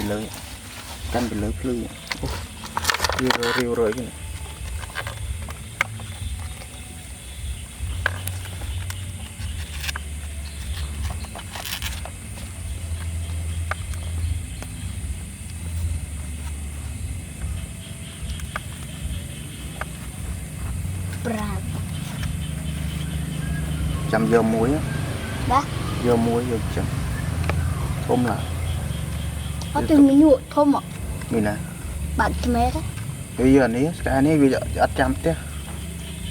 เลยกันไปเลยพลื้เร็วเลยกันchăm dưa muối á, dưa muối dưa chăm, thơm là, có từng miếng nhụt thơm ạ, mình nè, bạn chấm hết đấy, bây giờ này cái này bây giờ ăn chăm thế,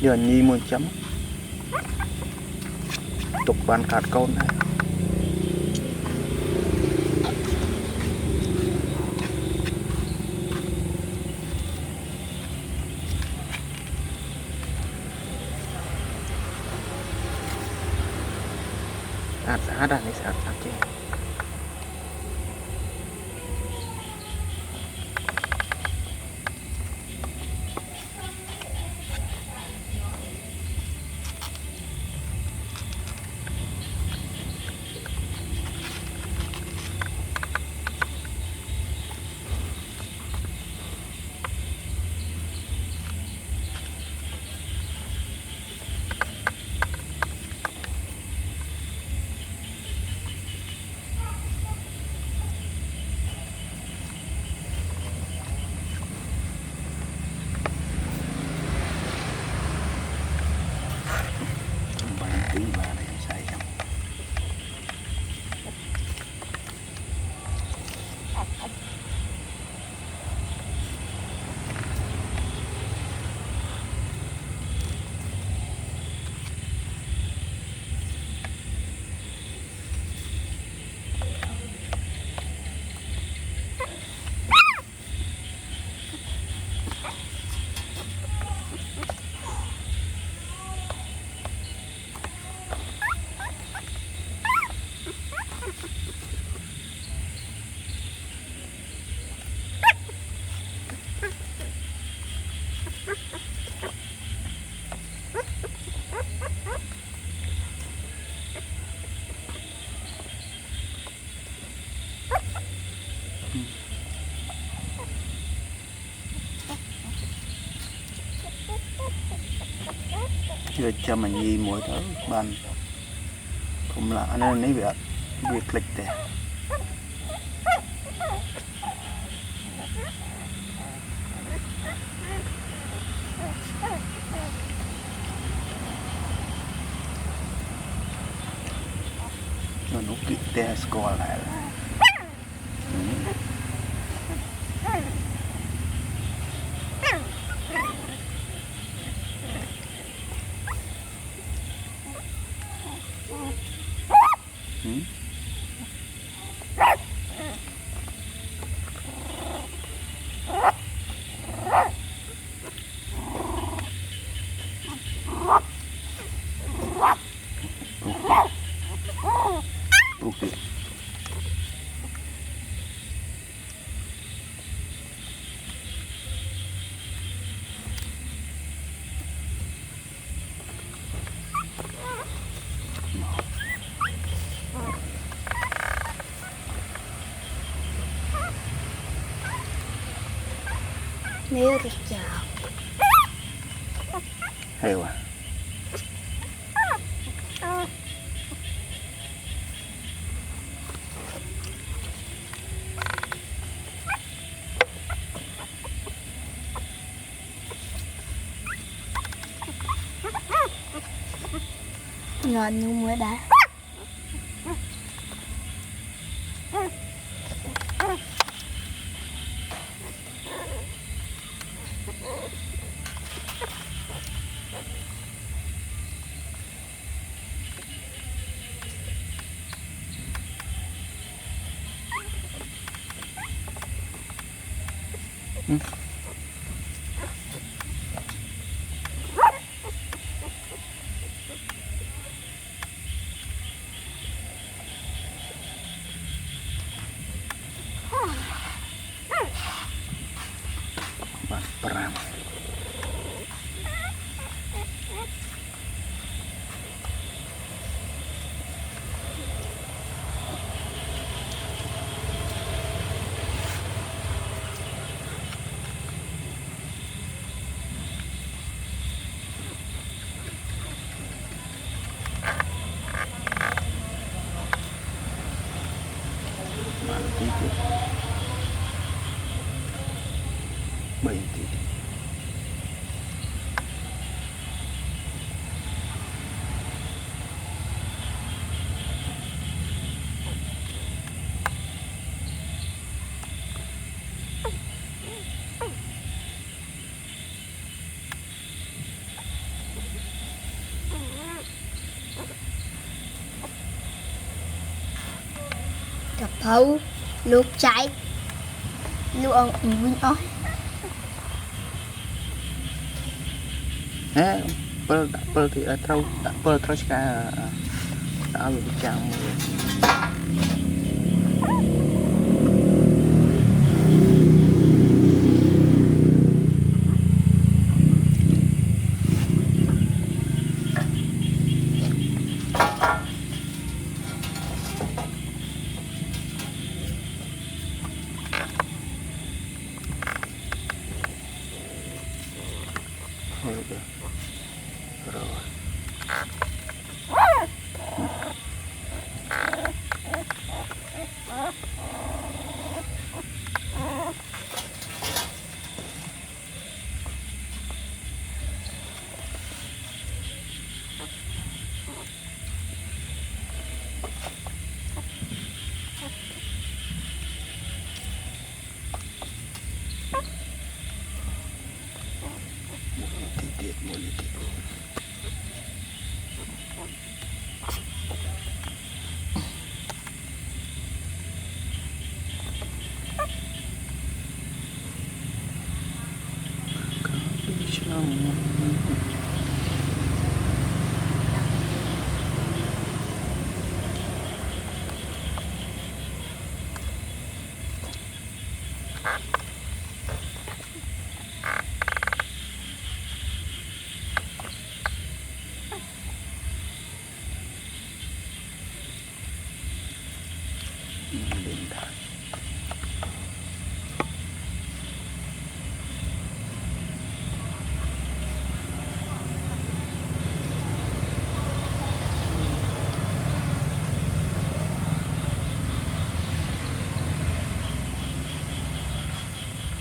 giờ nhì muốn chấm, tục bàn cát câu này, ada nih saat aja. Chưa cho mình gì mỗi thứ bàn cũng là anh ấy việc lịch để nó kịp để score lại nếu được chào heo à ngon như muối đá. Perang. 3 នាទី Cà pháo luộc cháy luộc ăn vinh ơi ហេពលដាក់ពលទីឲ្យត្រូវដាក់ពលត្រូវឆ្កាដាក់ឲ្យវាចាំងមួយ thôi được rồi tiết một tiết trong